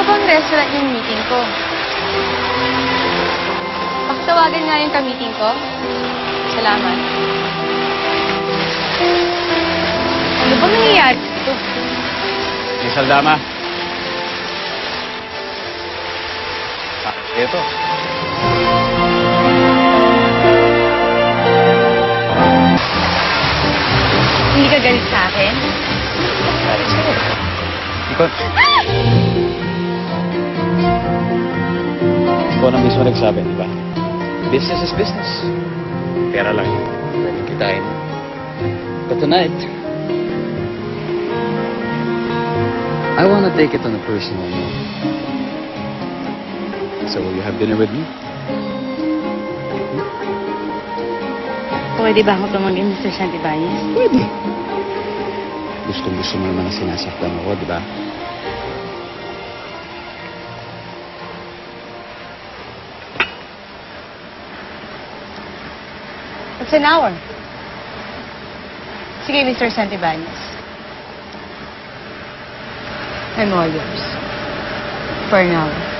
bang restaurant yung meeting ko? Pakitawagan nga yung ka-meeting ko. Salamat. Ano bang nangyayari dito? Miss Aldama. Ito. Hindi ka galit sa akin? Galit sa'yo. Ikaw... Ikaw na mismo nagsabi, di ba? Business is business. Pera lang yun. Pwede kitain. But tonight, I wanna take it on a personal note. So will you have dinner with me? Pwede ba ako tumangin, Mr. Santibanez? Pwede. Gusto mo naman na sinasaktan ako, di ba? It's an hour. Sige, Mr. Santibanez. I'm all yours. For an hour.